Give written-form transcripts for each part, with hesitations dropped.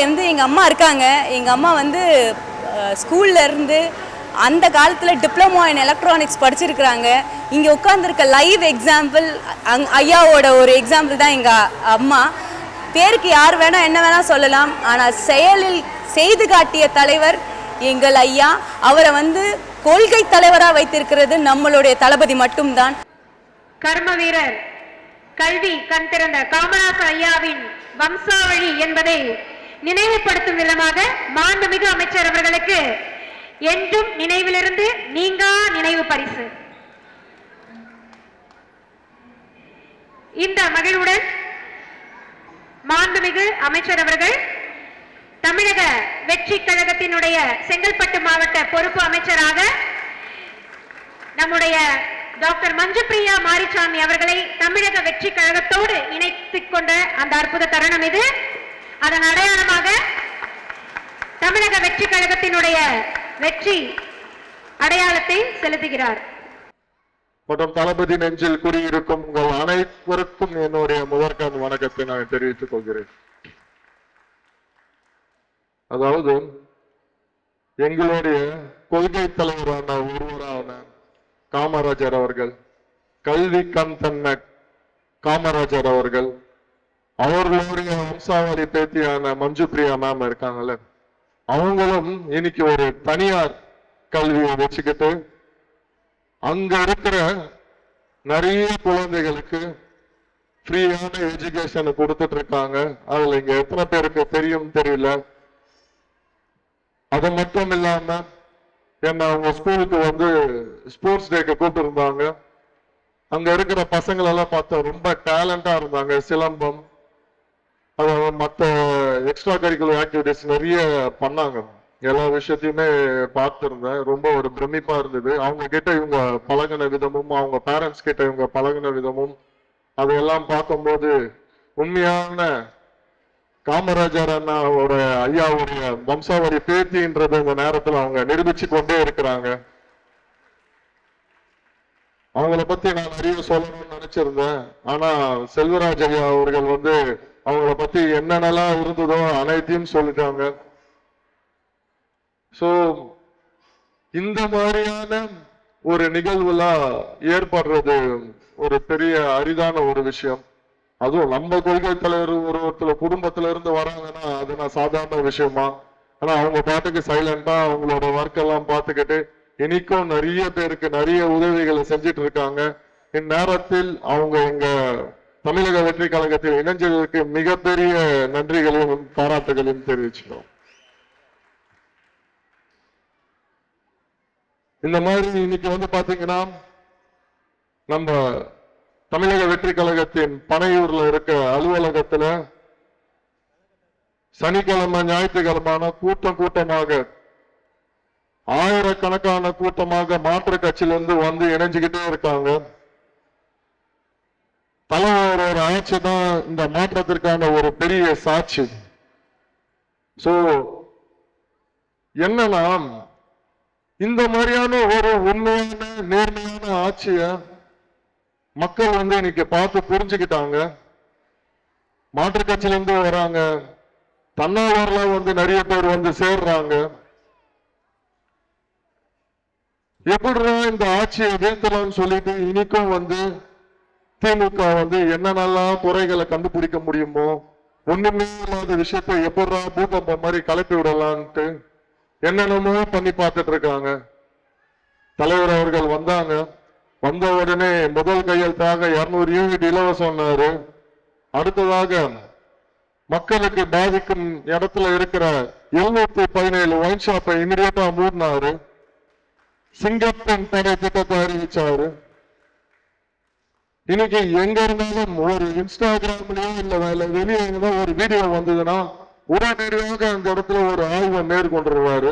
வந்து எங்கள் அம்மா இருக்காங்க. எங்கள் அம்மா வந்து ஸ்கூல்லேருந்து அந்த காலத்தில் டிப்ளமோ இன் எலக்ட்ரானிக்ஸ் படிச்சிருக்கிறாங்க. இங்கே உட்காந்துருக்க லைவ் எக்ஸாம்பிள் ஐயாவோட ஒரு எக்ஸாம்பிள் தான் எங்கள் அம்மா. பேருக்கு யார் வேணால் என்ன வேணால் சொல்லலாம், ஆனால் செயலில் செய்து காட்டிய தலைவர் எங்கள் ஐயா. அவரை வந்து கொள்கை தலைவராக வைத்திருக்கிறது நம்மளுடைய தளபதி மட்டும்தான். கர்ம வீரர் கல்வி கண் திறந்த காமராசர் ஐயாவின் வம்சாவழி என்பதை நினைவுபடுத்தும் விதமாக மாண்புமிகு அமைச்சர் அவர்களுக்கு என்றும் நினைவிலிருந்து நீங்கா நினைவு பரிசு. இந்த மகிழ்வுடன் மாண்புமிகு அமைச்சர் அவர்கள் தமிழக வெற்றி கழகத்தினுடைய செங்கல்பட்டு மாவட்ட பொறுப்பு அமைச்சராக நம்முடைய டாக்டர் மஞ்சுப்பிரியா மாரிசாமி அவர்களை தமிழக வெற்றி கழகத்தோடு இணைத்துக் கொண்ட அந்த அற்புத தருணம் இது. அதன் அடையாளமாக தமிழக வெற்றி கழகத்தினுடைய வெற்றி அடையாளத்தை செலுத்துகிறார். மற்றும் தளபதி நெஞ்சில் குடியிருக்கும் உங்கள் அனைவருக்கும் என்னுடைய முதற்கண் வணக்கத்தை நான் தெரிவித்துக் கொள்கிறேன். அதாவது எங்களுடைய கொள்கை தலைவரான ஒருவரான காமராஜர் அவர்கள், கல்வி கண் தன்ன காமராஜர் அவர்கள், அவர்களுடைய வம்சாவளி பேத்தியான மஞ்சுப்பிரியா மேம் இருக்காங்கல்ல, அவங்களும் இன்னைக்கு ஒரு தனியார் கல்வியை வச்சுக்கிட்டு அங்க இருக்கிற நிறைய குழந்தைகளுக்கு ஃப்ரீயான எஜுகேஷன் கொடுத்துட்டு இருக்காங்க. அதுல இங்க எத்தனை பேருக்கு தெரியும் தெரியல. அது மட்டும் இல்லாம என்ன அவங்க ஸ்கூலுக்கு வந்து ஸ்போர்ட்ஸ் டேக்கு கூப்பிட்டு இருந்தாங்க. அங்க இருக்கிற பசங்கள் எல்லாம் பார்த்தா ரொம்ப டேலண்டா இருந்தாங்க. சிலம்பம், மற்ற எக்ஸ்ட்ரா கரிக்குலர் ஆக்டிவிட்டிஸ் நிறைய பண்ணாங்க. எல்லா விஷயத்தையுமே பார்த்துருந்தேன். ரொம்ப ஒரு பிரமிப்பா இருந்தது. அவங்க கிட்ட இவங்க பழகின விதமும், அவங்க பேரண்ட்ஸ் கிட்ட இவங்க பழகின விதமும், அதையெல்லாம் பார்க்கும்போது உண்மையான காமராஜர் அண்ணாவோட ஐயாவுடைய வம்சாவளி பேத்தின்றது இந்த நேரத்தில் அவங்க நிரூபிச்சு கொண்டே இருக்கிறாங்க. அவங்கள பத்தி நான் நிறைய சொல்லணும்னு நினைச்சிருந்தேன். ஆனா செல்வராஜ் ஐயா அவர்கள் வந்து அவங்கள பத்தி என்னென்னலாம் இருந்ததோ அனைத்தையும் சொல்லிட்டாங்க. சோ இந்த மாதிரியான ஒரு நிகழ்வுலாம் ஏற்படுறது ஒரு பெரிய அரிதான ஒரு விஷயம். அதுவும் நம்ம கொள்கை தலைவர் ஒருத்தர் குடும்பத்துல இருந்து வராங்கன்னா அது நான் சாதாரண விஷயமா. ஆனா அவங்க பாட்டுக்கு சைலண்டா அவங்களோட ஒர்க் எல்லாம் பார்த்துக்கிட்டு இன்னைக்கும் நிறைய பேருக்கு நிறைய உதவிகளை செஞ்சிட்டு இருக்காங்க. இந்நேரத்தில் அவங்க எங்க தமிழக வெற்றி கழகத்தில் இணைஞ்சதற்கு மிகப்பெரிய நன்றிகளையும் பாராட்டுகளையும் தெரிவிச்சுக்கிறோம். இந்த மாதிரி இன்னைக்கு வந்து பாத்தீங்கன்னா நம்ம தமிழக வெற்றி கழகத்தின் பனையூர்ல இருக்க அலுவலகத்துல சனிக்கிழமை ஞாயிற்றுக்கிழமான கூட்டமாக ஆயிரக்கணக்கான கூட்டமாக மாற்று கட்சியிலிருந்து வந்து இணைஞ்சுக்கிட்டே இருக்காங்க. தலைவர் ஆட்சி தான் இந்த மாற்றத்திற்கான ஒரு பெரிய சாட்சி. சோ என்னன்னா இந்த மாதிரியான ஒரு உண்மையான நேர்மையான ஆட்சிய மக்கள் வந்து இன்னைக்கு பார்த்து புரிஞ்சுக்கிட்டாங்க. மாற்று கட்சியிலிருந்து வராங்க, தன்னார்வலா வந்து நிறைய பேர் வந்து சேர்றாங்க. எப்படிதான் இந்த ஆட்சியை வீழ்த்தலாம்னு சொல்லிட்டு இன்னைக்கும் வந்து திமுக வந்து என்னென்னலாம் குறைகளை கண்டுபிடிக்க முடியுமோ, ஒண்ணுமே இல்லாத விஷயத்தை எப்படா பூகம்பம் மாதிரி கலப்பி விடலான்ட்டு என்னென்னமோ பண்ணி பார்த்துட்டு இருக்காங்க. தலைவர் அவர்கள் வந்தாங்க, வந்த உடனே முதல் கையெழுத்தாக 200 யூனிட் இலவசம்னாரு. அடுத்ததாக மக்களுக்கு பாதிக்கும் இடத்துல இருக்கிற 717 ஒயின் ஷாப்பை இமிடியேட்டா மூடினாரு. சிங்கப்பெண் தடை திட்டத்தை அறிவிச்சாரு. இன்னைக்கு எங்க இருந்தாலும் ஒரு இன்ஸ்டாகிராம்லயோ இல்ல வெளியே ஒரு வீடியோ வந்ததுன்னா உடனடியாக அந்த இடத்துல ஒரு ஆய்வை மேற்கொண்டுருவாரு.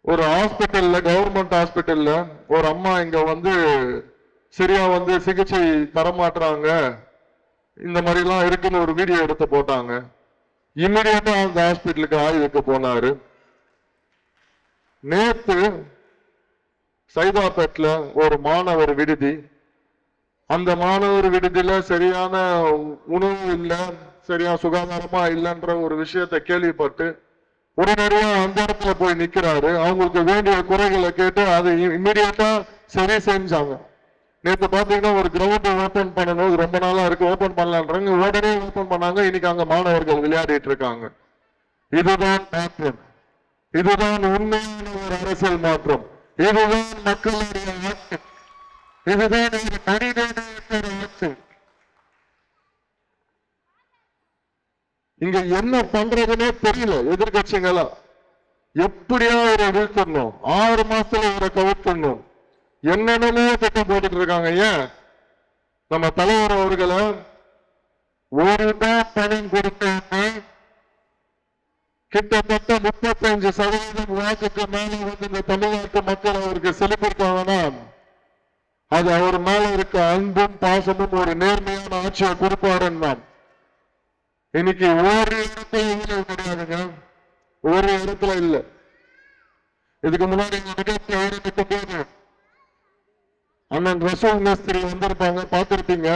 ஒரு ஹாஸ்பிட்டல்ல, கவர்மெண்ட் ஹாஸ்பிட்டல்ல ஒரு அம்மா இங்க வந்து சரியா வந்து சிகிச்சை தரமாட்டுறாங்க, இந்த மாதிரி எல்லாம் இருக்குன்னு ஒரு வீடியோ எடுத்து போட்டாங்க. இம்மிடியேட்டா அந்த ஹாஸ்பிட்டலுக்கு ஆய்வுக்கு போனாரு. நேத்து சைதாப்பேட்ல ஒரு மாணவர் விடுதி, அந்த மாணவர் விடுதியில சரியான உணவு இல்லை, சரியா சுகாதாரமா இல்லைன்ற ஒரு விஷயத்தை கேள்விப்பட்டு உடனடியா அந்த இடத்துல போய் நிக்கிறாரு. அவங்களுக்கு வேண்டிய குறைகளை கேட்டு அதை இம்மிடியட்டா சரி செஞ்சாங்க. நேற்று பாத்தீங்கன்னா ஒரு கிரவுண்ட் ஓபன் பண்ணணும், ரொம்ப நாளா இருக்கு, ஓபன் பண்ணலான்றாங்க, உடனே ஓபன் பண்ணாங்க. இன்னைக்கு அங்க மாணவர்கள் விளையாடிட்டு இருக்காங்க. இதுதான் மாற்றம், இதுதான் உண்மையான ஒரு அரசியல் மாற்றம், இதுதான் மக்களுடைய ஆட்சி, இதுதான் ஒரு மனிதனுடைய ஆட்சி. இங்க என்ன பண்றதுன்னே தெரியல. எதிர்கட்சிகளா எப்படியா ஒரு வீழ்த்தணும், 6 மாசத்துல ஒரு கவுத்தணும், என்னென்னமோ திட்டம் போட்டுட்டு இருக்காங்க. ஏன் நம்ம தலைவர் அவர்களை ஒரு பணம் கொடுத்தாங்க, கிட்டத்தட்ட 35% வாக்குக்கு மேல வந்து இந்த தமிழ்நாட்டு மக்கள் அவருக்கு செலுத்திருக்காங்கன்னா அது அவர் மேல இருக்க அன்பும் பாசமும் ஒரு நேர்மையான ஆட்சியை கொடுப்பாருன்னு. இன்னைக்கு ஒரு இடத்துல ஊழல் கிடையாதுங்க, ஒரு இடத்துல இல்ல. இதுக்கு முன்னாடி போது அண்ணன் ரசூல் மேஸ்திரி வந்திருப்பாங்க, பார்த்திருப்பீங்க.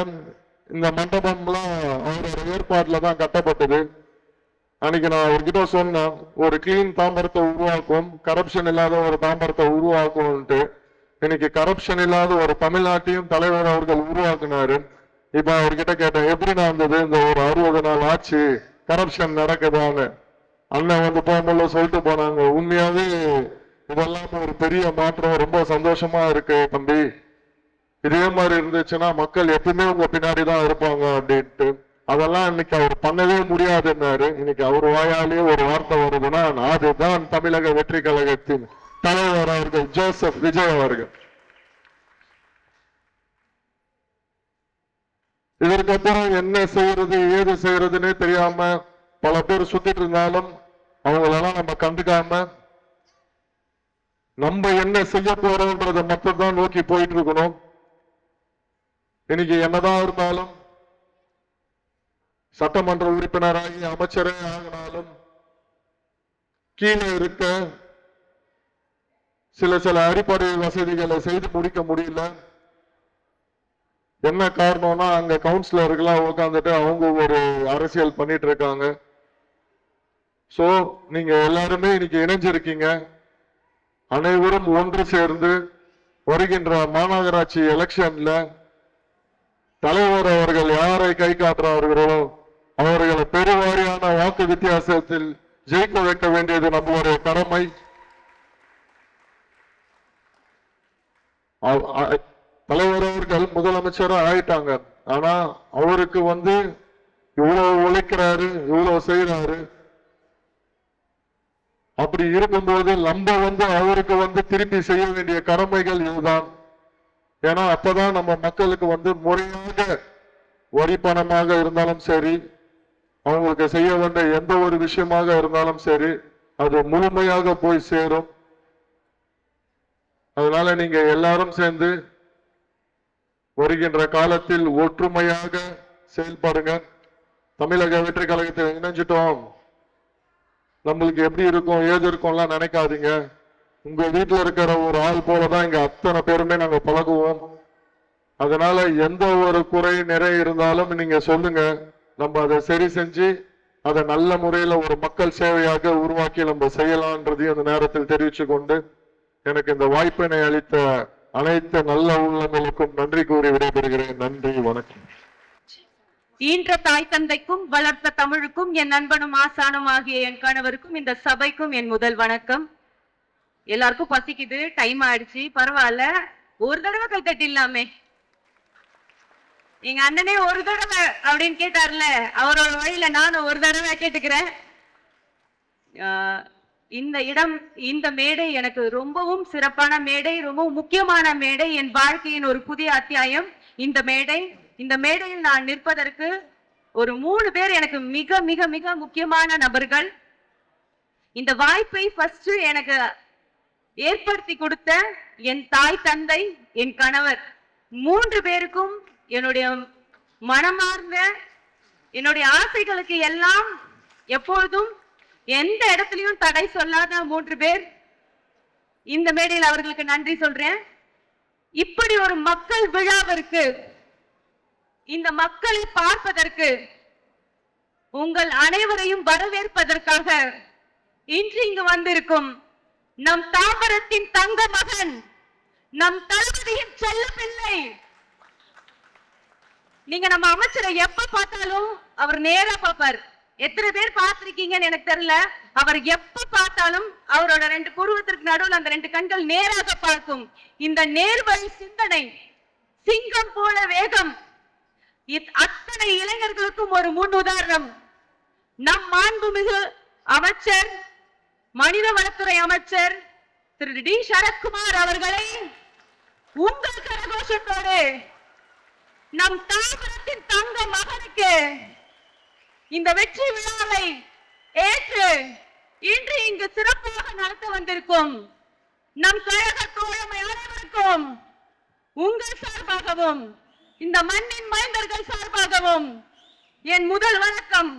இந்த மண்டபம்லாம் அவரோட ஏற்பாடுல தான் கட்டப்பட்டது. அன்னைக்கு நான் அவர்கிட்ட சொன்னேன், ஒரு கிளீன் தாம்பரத்தை உருவாக்கும், கரப்ஷன் இல்லாத ஒரு தாம்பரத்தை உருவாக்கும்ட்டு. இன்னைக்கு கரப்ஷன் இல்லாத ஒரு தமிழ்நாட்டையும் தலைவர் அவர்கள் உருவாக்குனாரு. இப்ப அவர்கிட்ட கேட்டேன், எப்படி நடந்தது இந்த ஒரு 60 நாள் ஆட்சி, கரப்ஷன் நடக்குதான்னு. அண்ணன் வந்து போகும்போது சொல்லிட்டு போனாங்க, உண்மையாவே இதெல்லாம் ஒரு பெரிய மாற்றம், ரொம்ப சந்தோஷமா இருக்கு தம்பி, இதே மாதிரி இருந்துச்சுன்னா மக்கள் எப்பவுமே உங்க பின்னாடிதான் இருப்பாங்க அப்படின்ட்டு. அதெல்லாம் இன்னைக்கு அவர் பண்ணவே முடியாதுன்னாரு. இன்னைக்கு அவர் வாயாலே ஒரு வார்த்தை வருதுன்னா அதுதான் தமிழக வெற்றி கழகத்தின் தலைவர் அவர்கள் ஜோசப் விஜய் அவர்கள். இதற்கப்புறம் என்ன செய்யறது ஏது செய்யறதுன்னே தெரியாம பல பேர் சுத்திட்டு இருந்தாலும் அவங்களெல்லாம் நம்ம கண்டுக்காம நம்ம என்ன செய்ய போறோம்ன்றத மட்டும் தான் நோக்கி போயிட்டு இருக்கணும். இன்னைக்கு என்னதான் இருந்தாலும் சட்டமன்ற உறுப்பினராகி அமைச்சரே ஆகினாலும் கீழே இருக்க சில அடிப்படை வசதிகளை செய்து முடிக்க முடியல. என்ன காரணம்னா அங்க கவுன்சிலர்கள்லாம் உட்காந்துட்டு அவங்க ஒரு அரசியல் பண்ணிட்டு இருக்காங்க. சோ நீங்க எல்லாருமே இன்னைக்கு இணைஞ்சிருக்கீங்க. அனைவரும் ஒன்று சேர்ந்து வருகின்ற மாநகராட்சி எலெக்ஷன்ல தலைவர் அவர்கள் யாரை கை காட்டுறார்களோ அவர்களை பெருவாரியான வாக்கு வித்தியாசத்தில் ஜெயிக்க வைக்க வேண்டியது நம்மளுடைய கடமை. தலைவர் அவர்கள் முதலமைச்சரா ஆயிட்டாங்க. ஆனா அவருக்கு வந்து இவ்வளவு உழைக்கிறாரு, இவ்வளவு செய்யறாரு. அப்படி இருக்கும்போது நம்ம வந்து அவருக்கு வந்து திருப்பி செய்ய வேண்டிய கடமைகள் இதுதான். ஏன்னா அப்பதான் நம்ம மக்களுக்கு வந்து முறையாக வரி பணமாக இருந்தாலும் சரி, அவங்களுக்கு செய்ய வேண்டிய எந்த ஒரு விஷயமாக இருந்தாலும் சரி, அது முழுமையாக போய் சேரும். அதனால நீங்க எல்லாரும் சேர்ந்து வருகின்ற காலத்தில் ஒற்றுமையாக செயல்படுங்க. தமிழக வெற்றி கழகத்தில் இணைஞ்சிட்டோம், நம்மளுக்கு எப்படி இருக்கும் ஏது இருக்கும்லாம் நினைக்காதீங்க. உங்க வீட்டுல இருக்கிற ஒரு ஆள் போலதான் இங்க அத்தனை பேருமே நாங்க பழகுவோம். அதனால எந்த ஒரு குறை நிறை இருந்தாலும் நீங்க சொல்லுங்க, நம்ம அதை சரி செஞ்சு அதை நல்ல முறையில ஒரு மக்கள் சேவையாக உருவாக்கி நம்ம செய்யலாம்ன்றதையும் அந்த நேரத்தில் தெரிவிச்சு கொண்டு எனக்கு இந்த வாய்ப்பினை அளித்த அனைத்து நல்ல உள்ளங்களுக்கும் நன்றி கூறி விடைபெறுகிறேன். நன்றி, வணக்கம். ஈன்ற தாய் தந்தைக்கும் வளர்த்த தமிழுக்கும் என் நண்பனும் ஆசானும் ஆகிய என் கணவருக்கும் இந்த சபைக்கும் என் முதல் வணக்கம். எல்லாருக்கும் பசிக்குது, டைம் ஆயிடுச்சு, பரவாயில்ல, ஒரு தடவை கை தட்டிடலாமே. எங்க அண்ணனே ஒரு தடவை அப்படின்னு கேட்டார்ல, அவரோட வழியில நானும் ஒரு தடவை கேட்டுக்கிறேன். இந்த இடம், இந்த மேடை எனக்கு ரொம்பவும் சிறப்பான மேடை, ரொம்பவும் முக்கியமான மேடை, என் வாழ்க்கையின் ஒரு புதிய அத்தியாயம் இந்த மேடை. இந்த மேடையில் நான் நிற்பதற்கு ஒரு 3 பேர் எனக்கு மிக மிக மிக முக்கியமான நபர்கள். இந்த வாய்ப்பை ஃபர்ஸ்ட் எனக்கு ஏற்படுத்தி கொடுத்த என் தாய் தந்தை, என் கணவர், 3 பேருக்கும் என்னுடைய மனமார்ந்த, என்னுடைய ஆசைகளுக்கு எல்லாம் எப்பொழுதும் எந்த இடத்துலயும் தடை சொல்லாத 3 பேர். இந்த மேடையில் அவர்களுக்கு நன்றி சொல்றேன். இப்படி ஒரு மக்கள் விழாவிற்கு, இந்த மக்களை பார்ப்பதற்கு உங்கள் அனைவரையும் வரவேற்பதற்காக இன்று இங்கு வந்திருக்கும் நம் தாம்பரத்தின் தங்க மகன், நம் தளபதியின் செல்ல பிள்ளை. நீங்க நம்ம அமைச்சரை எப்ப பார்த்தாலும் அவர் நேரா பார்ப்பார். எத்தனை பேர் பார்த்திருக்கீங்கன்னு எனக்கு தெரியல. அவர் எப்ப பார்த்தாலும் அவரோட 2 புருவத்திற்கு நடுவில் அந்த 2 கண்கள் நேராக பார்க்கும். இந்த நேர்வழி சிந்தனை, சிங்கம் போல வேகம், அத்தனை இளைஞர்களுக்கும் ஒரு முன் உதாரணம். நம் மாண்புமிகு அமைச்சர், மனிதவளத்துறை அமைச்சர் திரு டி சரத்குமார் அவர்களை உங்கள் கரகோஷத்தோடு நம் தாம்பரத்தின் தங்க மகனுக்கு இந்த வெற்றி விழாவை ஏற்று இன்று இங்கு சிறப்பாக நடத்த வந்திருக்கும் நம் கழக தோழமை அனைவருக்கும் உங்கள் சார்பாகவும் இந்த மண்ணின் மைந்தர்கள் சார்பாகவும் என் முதல் வணக்கம்.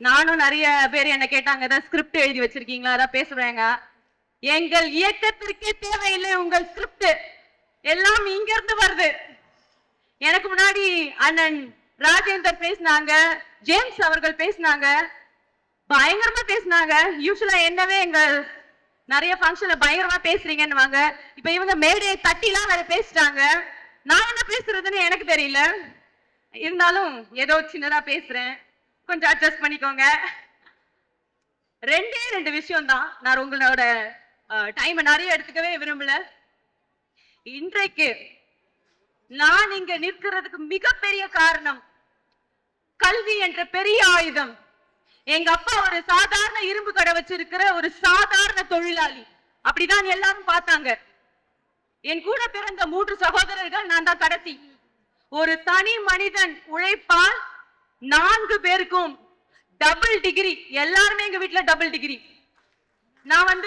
நானும் நிறைய பேர் என்ன கேட்டாங்க, ஏதாவது ஸ்கிரிப்ட் எழுதி வச்சிருக்கீங்களா, அதான் பேசுறாங்க. எங்கள் இயக்கத்திற்கே தேவையில்லை உங்கள் ஸ்கிரிப்ட், எல்லாம் இங்க இருந்து வருது. எனக்கு முன்னாடி அண்ணன் ராஜேந்தர் பேசினாங்க, ஜேம்ஸ் அவர்கள் பேசினாங்க, பயங்கரமா பேசினாங்க. யூசுவலா என்னவே எங்க நிறைய ஃபங்க்ஷன்ல பயங்கரமா பேசுறீங்கன்னு. இப்ப இவங்க மேடையை தட்டிலாம் வேற பேசிட்டாங்க. நான் என்ன பேசுறதுன்னு எனக்கு தெரியல, இருந்தாலும் ஏதோ சின்னதா பேசுறேன், கொஞ்சம் அட்ஜஸ்ட் பண்ணிக்கோங்க. 2 விஷயம் தான், நான் உங்களோட டைமை நிறைய எடுத்துக்கவே விரும்பல. இன்றைக்கு நான் இங்க நிற்கிறதுக்கு மிகப்பெரிய காரணம் கல்வி என்ற பெரிய ஆயுதம். எங்க அப்பா ஒரு சாதாரண இரும்பு கடை வச்சிருக்கிற ஒரு சாதாரண தொழிலாளி, அப்படிதான் எல்லாரும் பார்த்தாங்க. என் கூட பிறந்த 3 சகோதரர்கள், நான் தான் கடைசி. ஒரு தனி மனிதன் உழைப்பால் 4 பேருக்கும் டபுள் டிகிரி, எல்லாருமே எங்க வீட்டுல டபுள் டிகிரி. நான்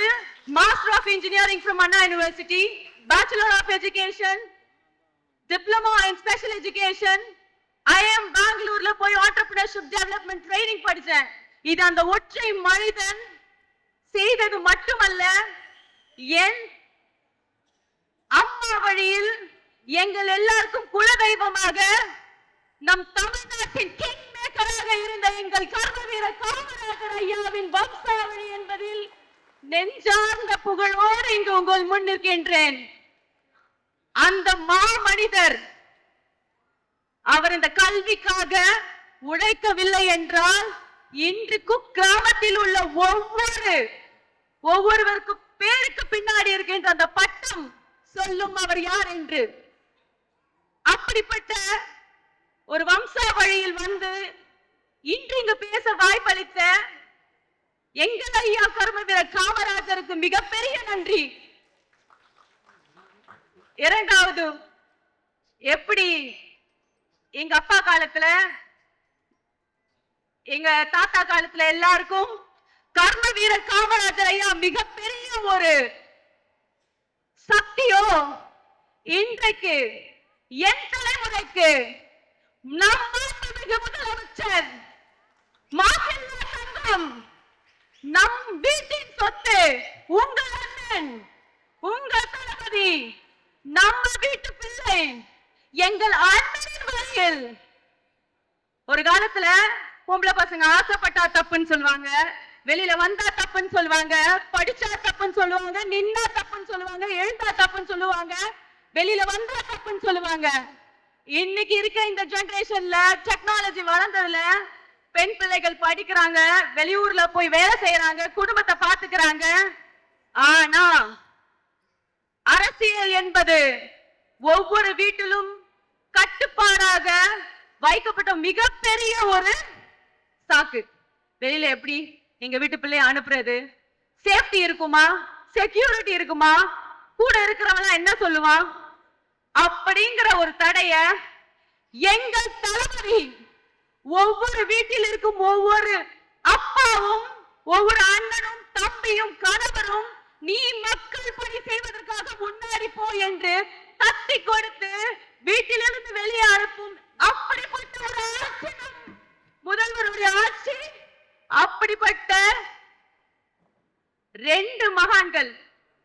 master of engineering from Anna university, bachelor of education, diploma in special education, I'm பெங்களூர்ல போய் ஆண்டர்பிரினர்ஷிப் டெவலப்மெண்ட் ட்ரைனிங் படிச்சேன். இது அந்த ஒற்றை மனிதன் செய்தது மட்டுமல்ல, என் அம்மா வழியில் எங்கள் எல்லாருக்கும் குலதெய்வமாக நம் தமிழ்நாட்டின் கிங் மேக்கராக இருந்த எங்கள் கர்ம வீரர் காமராஜர் ஐயாவின் வம்சாவளி என்பதில் நெஞ்சார்ந்த புகழோடு இங்கு உங்கள் முன் நிற்கின்றேன். அந்த மாமனிதர் அவர் இந்த கல்விக்காக உழைக்கவில்லை என்றால் இன்று கிராமத்தில் உள்ள ஒவ்வொருவருக்கும் பேருக்கு பின்னாடி இருக்கின்ற அந்த பட்டம் சொல்லும் அவர் யார் என்று. அப்படிப்பட்ட ஒரு வம்சாவழியில் இன்று இங்கு பேச வாய்ப்பளித்த எங்கள் ஐயா கர்ம வீரர் காமராஜருக்கு மிகப்பெரிய நன்றி. 2வது, எப்படி எங்க அப்பா காலத்துல, எங்க தாத்தா காலத்துல எல்லாருக்கும் கர்ம வீரர் காமராஜர் ஐயா மிகப்பெரிய ஒரு சக்தியோ, இன்றைக்கு என் தலைமுறைக்கு நம் முதலமைச்சர் மாசில்லா தங்கம், நம் வீட்டின் சொத்து, உங்கள் அண்ணன், உங்கள் தளபதி, நம்ம வீட்டு பிள்ளை, எங்கள் அண்ணனின் வழியில். ஒரு காலத்துல பொம்பளை பசங்க ஆசைப்பட்டா தப்புன்னு சொல்லுவாங்க, வெளியில வந்தா தப்புன்னு சொல்லுவாங்க, படிச்சா தப்புன்னு சொல்லுவாங்க, நின்னா தப்புன்னு சொல்லுவாங்க, எழுந்தா தப்புன்னு சொல்லுவாங்க, வெளியில வந்தா தப்புன்னு சொல்லுவாங்க. இன்னைக்கு இருக்க இந்த ஜெனரேஷன்ல டெக்னாலஜி வளர்ந்ததுல பெண் பிள்ளைகள் படிக்கிறாங்க, வெளியூர்ல போய் வேலை செய்யறாங்க, குடும்பத்தை பாத்துக்கிறாங்க. ஆனா அரசியல் என்பது ஒவ்வொரு வீட்டிலும் கட்டுப்பாடாக வைக்கப்பட்ட மிகப்பெரிய ஒரு சாக்கு. வெளியில எப்படி எங்க வீட்டு பிள்ளைய அனுப்புறது, சேஃப்டி இருக்குமா, செக்யூரிட்டி இருக்குமா, கூட இருக்கிறவங்க என்ன சொல்லுவான் அப்படிங்கிற ஒரு தடைய எங்கள் தளபதி ஒவ்வொரு வீட்டில் இருக்கும் ஒவ்வொரு அப்பாவும், ஒவ்வொரு அண்ணனும், தம்பியும், கணவரும் நீ மக்கள் பணி செய்வதற்காக முன்னாடி போ என்று தட்டி கொடுத்து வீட்டிலிருந்து வெளியே அனுப்பும் அப்படிப்பட்ட ஒரு ஆட்சி முதல்வருடைய ஆட்சி. அப்படிப்பட்ட 2 மகான்கள்,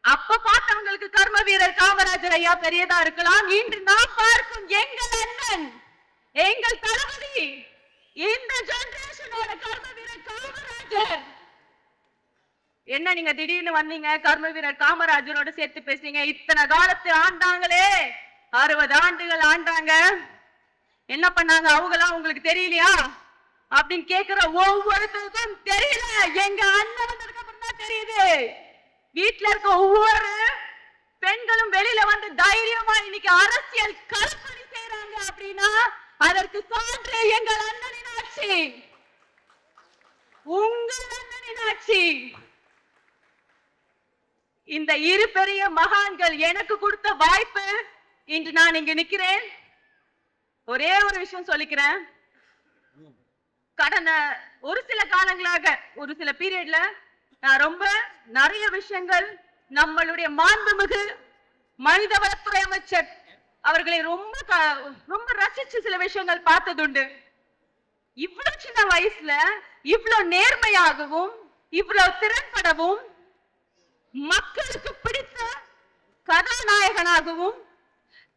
அப்ப பார்த்தவங்களுக்கு கர்ம வீரர் காமராஜர் ஐயா பெரியதா இருக்கலாம், இன்று நாம் பார்க்கும் எங்கள் அண்ணன், எங்கள் தளபதி இந்த ஜெனரேஷனோட கர்ம வீரர் காமராஜர். என்ன நீங்க திடீர்னு வந்தீங்க கர்ம வீரர் காமராஜரோட சேர்த்து பேசுறீங்க? இத்தனை காலத்து ஆண்டாங்களே, 60 ஆண்டுகள் ஆண்டாங்க, என்ன பண்ணாங்க அவங்களாம் உங்களுக்கு தெரியலையா அப்படின்னு கேக்குற ஒவ்வொருத்தருக்கும் தெரியல. எங்க அண்ணன் வந்ததுக்கு அப்புறம் தான் தெரியுது. வீட்டுல இருக்க ஒவ்வொரு பெண்களும் வெளியில வந்து தைரியமா இன்னைக்கு அரசியல் கல்பனை செய்யறாங்க அப்படின்னா அதற்கு சான்று எங்கள் அண்ணனின் ஆட்சி, உங்கள் அண்ணனின் ஆட்சி. இந்த இரு பெரிய மகான்கள் எனக்கு கொடுத்த வாய்ப்பு இன்று நான் இங்கு நிக்கிறேன். ஒரே ஒரு விஷயம் சொல்லிக்கிறேன். கடந்த ஒரு சில காலங்களாக ஒரு சில பீரியட்ல நான் ரொம்ப நிறைய விஷயங்கள் நம்மளுடைய மாண்புமிகு மனிதவளத்துறை அமைச்சர் அவர்களை ரொம்ப ரசிச்சு சில விஷயங்கள் பார்த்ததுண்டு. இவ்வளவு சின்ன வயசுல இவ்வளவு நேர்மையாகவும் இவ்வளவு திறன்படவும் மக்களுக்கு பிடித்த கதாநாயகனாகவும்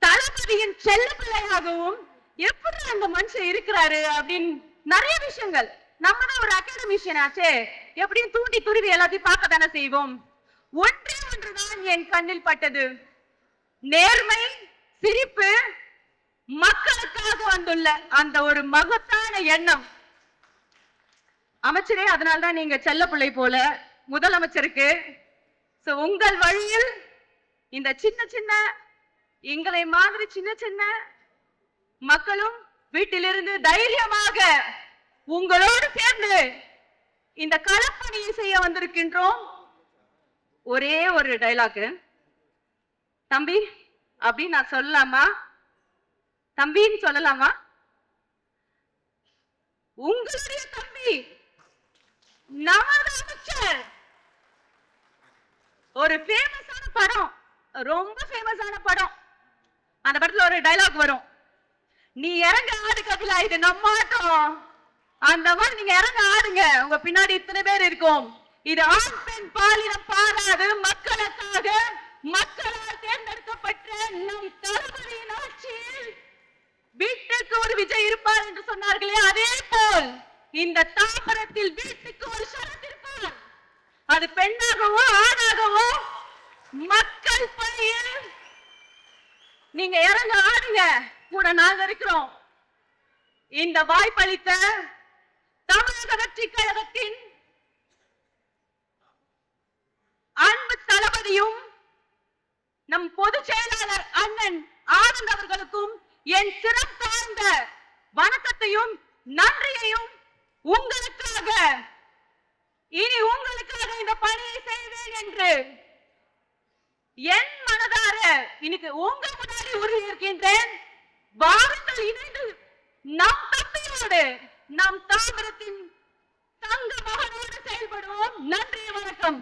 தளபதியின் செல்ல பிள்ளையாகவும் எப்படி அந்த மனுஷன் இருக்கிறாரு அப்படின்னு நிறைய விஷயங்கள். நம்ம தான் ஒரு அகாடமிஷியன் ஆச்சே, எப்படியும் தூண்டி துருவி எல்லாத்தையும் பார்க்க தானே செய்வோம். ஒன்றே ஒன்றுதான் என் கண்ணில் பட்டது, நேர்மை, சிரிப்பு, மக்களுக்காக வந்துள்ள அந்த ஒரு மகத்தான எண்ணம். அமைச்சரே, அதனால்தான் நீங்க செல்ல பிள்ளை போல முதலமைச்சருக்கு. உங்கள் வழியில் இந்த சின்ன சின்ன எங்களை மாதிரி சின்ன சின்ன மக்களும் வீட்டிலிருந்து தைரியமாக உங்களோடு சேர்ந்து இந்த களப்பணியை செய்ய வந்திருக்கின்றோம். ஒரே ஒரு டைலாக், தம்பி அப்படின்னு நான் சொல்லலாமா? தம்பின்னு சொல்லலாமா? உங்களுடைய தம்பி நமது அமைச்சர். ஒரு ஃபேமஸான படம், ரொம்ப ஃபேமஸான படம். அந்த படத்துல ஒரு டைலாக் வரும், நீ இறங்க ஆடு கபிலா, இது நம்ம ஆட்டம். அந்த மாதிரி நீங்க இறங்க ஆடுங்க, உங்க பின்னாடி இத்தனை பேர் இருக்கும். இது ஆண் பெண் பாலினம் பாராது, மக்களுக்காக மக்களால் தேர்ந்தெடுக்கப்பட்ட நம் தளபதியின் ஆட்சியில் வீட்டுக்கு ஒரு விஜய் இருப்பார் என்று சொன்னார்களே, அதே போல் இந்த தாம்பரத்தில் வீட்டுக்கு ஒரு சரத் இருப்பார். அது பெண்ணாகவோ ஆணாகவோ மக்கள் பணியில் நீங்க இறங்க ஆடுங்க, கூட நாங்க இருக்கிறோம். இந்த வாய்ப்பளித்த தமிழக வெற்றி கழகத்தின் அன்பு தளபதியும் நம் பொதுச் செயலாளர் அண்ணன் ஆனந்த் அவர்களுக்கும் என் சிரம் சார்ந்த வணக்கத்தையும் நன்றியையும் உங்களுக்காக, இனி உங்களுக்காக இந்த பணியை செய்வேன் என்று என் மனதார இன்னைக்கு உங்க முன்னாடி உறுதி இருக்கின்றேன். வாருங்கள், இணைந்து நம் தம்பியோடு நம் தாம்பரத்தின் தங்க மகனோடு செயல்படுவோம். நன்றி, வணக்கம்.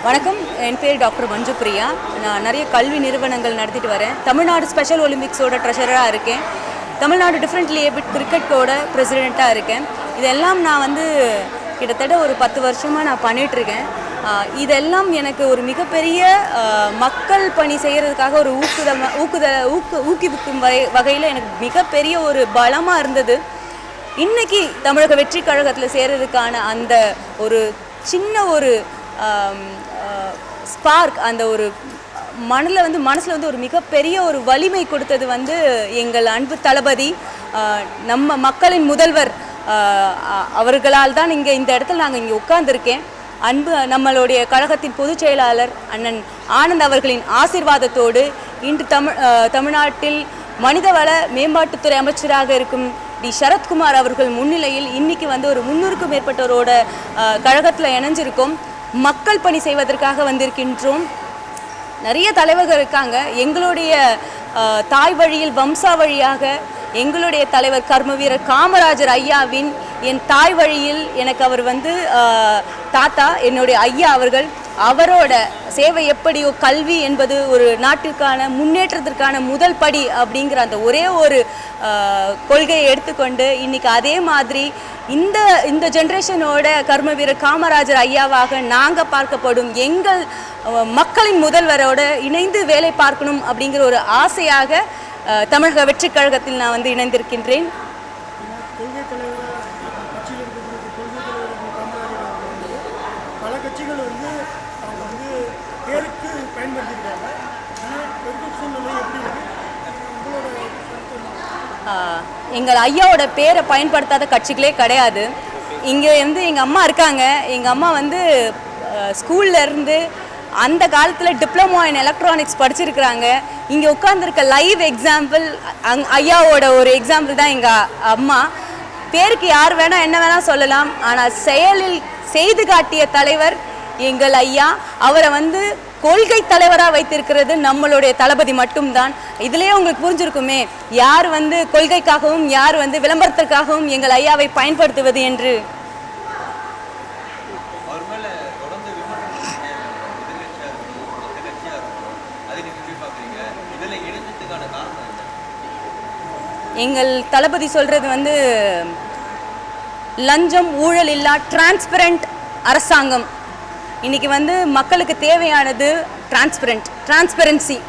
வணக்கம், என் பேர் டாக்டர் மஞ்சு பிரியா. நான் நிறைய கல்வி நிறுவனங்கள் நடத்திட்டு வரேன். தமிழ்நாடு ஸ்பெஷல் ஒலிம்பிக்ஸோட ட்ரெஷராக இருக்கேன். தமிழ்நாடு டிஃப்ரெண்ட்லி ஏபிள் கிரிக்கெட்டோட பிரசிடெண்ட்டாக இருக்கேன். இதெல்லாம் நான் கிட்டத்தட்ட ஒரு 10 வருஷமாக நான் பண்ணிகிட்ருக்கேன். இதெல்லாம் எனக்கு ஒரு மிகப்பெரிய மக்கள் பணி செய்கிறதுக்காக ஒரு ஊக்குவிக்கும் வகையில் எனக்கு மிகப்பெரிய ஒரு பலமாக இருந்தது. இன்றைக்கி தமிழக வெற்றி கழகத்தில் சேர்றதுக்கான அந்த ஒரு சின்ன ஒரு ஸ்பார்க், அந்த ஒரு மனசில் ஒரு மிகப்பெரிய ஒரு வலிமை கொடுத்தது எங்கள் அன்பு தளபதி, நம்ம மக்களின் முதல்வர் அவர்களால் தான் இந்த இடத்துல நாங்கள் இங்கே உட்கார்ந்துருக்கேன். நம்மளுடைய கழகத்தின் பொதுச் செயலாளர் அண்ணன் ஆனந்த் அவர்களின் ஆசீர்வாதத்தோடு இன்று தமிழ்நாட்டில் மனிதவள மேம்பாட்டுத்துறை அமைச்சராக இருக்கும் டி சரத்குமார் அவர்கள் முன்னிலையில் இன்னைக்கு ஒரு 300க்கும் மேற்பட்டோரோட கழகத்தில் இணைஞ்சிருக்கோம். மக்கள் பணி செய்வதற்காக வந்திருக்கின்றோம். நிறைய தலைவர்கள் இருக்காங்க. எங்களுடைய தாய் வழியில் வம்சாவழியாக எங்களுடைய தலைவர் கர்ம வீரர் காமராஜர் ஐயாவின் என் தாய் வழியில் எனக்கு அவர் தாத்தா, என்னுடைய ஐயா அவர்கள், அவரோட சேவை எப்படியோ கல்வி என்பது ஒரு நாட்டிற்கான முன்னேற்றத்திற்கான முதல் படி அப்படிங்கிற அந்த ஒரே ஒரு கொள்கையை எடுத்துக்கொண்டு இன்னைக்கு அதே மாதிரி இந்த ஜென்ரேஷனோட கர்ம வீரர் காமராஜர் ஐயாவாக நாங்கள் பார்க்கப்படும் எங்கள் மக்களின் முதல்வரோட இணைந்து வேலை பார்க்கணும் அப்படிங்கிற ஒரு ஆசையாக தமிழக வெற்றி கழகத்தில் நான் வந்து இணைந்திருக்கின்றேன். கொள்கை தலைவராக கட்சியில் இருக்கக்கூடிய கொள்கை தலைவர் காமராஜர் அவர்கள் வந்து பல கட்சிகள் வந்து அவங்க வந்து பேருக்கு பயன்படுத்திக்கிறாங்க. ஆனால் பெருக்க சூழ்நிலை எப்படி இருக்கு உங்களோட கருத்து என்ன? எங்கள் ஐயாவோட பேரை பயன்படுத்தாத கட்சிகளே கிடையாது. இங்கே வந்து எங்கள் அம்மா இருக்காங்க. எங்கள் அம்மா வந்து ஸ்கூல்லேருந்து அந்த காலத்தில் டிப்ளமோ இன் எலக்ட்ரானிக்ஸ் படிச்சிருக்கிறாங்க. இங்கே உட்காந்துருக்க லைவ் எக்ஸாம்பிள் ஐயாவோட ஒரு எக்ஸாம்பிள் தான் எங்கள் அம்மா. பேருக்கு யார் வேணால் என்ன வேணால் சொல்லலாம், ஆனால் செயலில் செய்து காட்டிய தலைவர் எங்கள் ஐயா. அவரை வந்து கொள்கை தலைவராக வைத்திருக்கிறது நம்மளுடைய தளபதி மட்டும்தான். இதுலேயே உங்களுக்கு புரிஞ்சிருக்குமே யார் வந்து கொள்கைக்காகவும் யார் வந்து விளம்பரத்திற்காகவும் எங்கள் ஐயாவை பயன்படுத்துவது என்று. எங்கள் தளபதி சொல்கிறது வந்து லஞ்சம் ஊழல் இல்லா டிரான்ஸ்பரண்ட் அரசாங்கம். இன்றைக்கி வந்து மக்களுக்கு தேவையானது டிரான்ஸ்பரன்சி.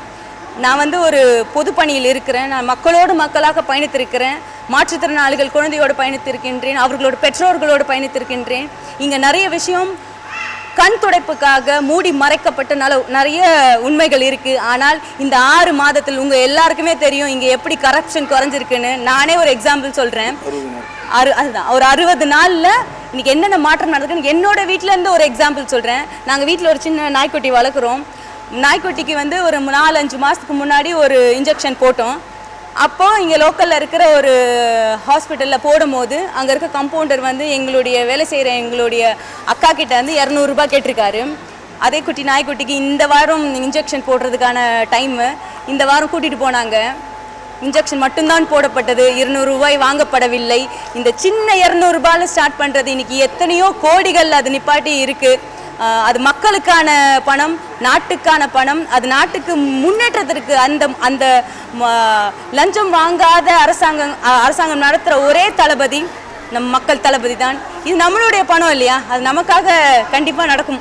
நான் வந்து ஒரு பொது பணியில் இருக்கிறேன். நான் மக்களோடு மக்களாக பயணித்திருக்கிறேன். மாற்றுத்திறனாளிகள் குழந்தையோடு பயணித்திருக்கின்றேன். அவர்களோட பெற்றோர்களோடு பயணித்திருக்கின்றேன். இங்கே நிறைய விஷயம் கண் துடைப்புக்காக மூடி மறைக்கப்பட்ட நிறைய உண்மைகள் இருக்குது. ஆனால் இந்த 6 மாதத்தில் உங்கள் எல்லாருக்குமே தெரியும் இங்கே எப்படி கரப்ஷன் குறைஞ்சிருக்குன்னு. நானே ஒரு எக்ஸாம்பிள் சொல்கிறேன். அதுதான் ஒரு 60 நாளில் இன்றைக்கி என்னென்ன மாற்றம் நடக்குதுன்னு என்னோட வீட்டிலேருந்து ஒரு எக்ஸாம்பிள் சொல்கிறேன். நாங்கள் வீட்டில் ஒரு சின்ன நாய்க்குட்டி வளர்க்குறோம். நாய்க்குட்டிக்கு வந்து ஒரு 4-5 மாதத்துக்கு முன்னாடி ஒரு இன்ஜெக்ஷன் போட்டோம். அப்போது இங்கே லோக்கலில் இருக்கிற ஒரு ஹாஸ்பிட்டலில் போடும்போது அங்கே இருக்க கம்பவுண்டர் வந்து எங்களுடைய வேலை செய்கிற எங்களுடைய அக்கா கிட்ட வந்து 200 ரூபாய் கேட்டிருக்காரு. அதே குட்டி நாய்க்குட்டிக்கு இந்த வாரம் இன்ஜெக்ஷன் போடுறதுக்கான டைமு இந்த வாரம் கூட்டிகிட்டு போனாங்க. இன்ஜெக்ஷன் மட்டும்தான் போடப்பட்டது, 200 ரூபாய் வாங்கப்படவில்லை. இந்த சின்ன 200 ரூபாயில் ஸ்டார்ட் பண்ணுறது இன்றைக்கி எத்தனையோ கோடிகள் அது நிப்பாட்டி இருக்குது. அது மக்களுக்கான பணம், நாட்டுக்கான பணம். அது நாட்டுக்கு முன்னேற்றத்திற்கு அந்த லஞ்சம் வாங்காத அரசாங்கம் நடத்துகிற ஒரே தளபதி நம் மக்கள் தளபதி தான். இது நம்மளுடைய பணம் இல்லையா, அது நமக்காக கண்டிப்பாக நடக்கும்.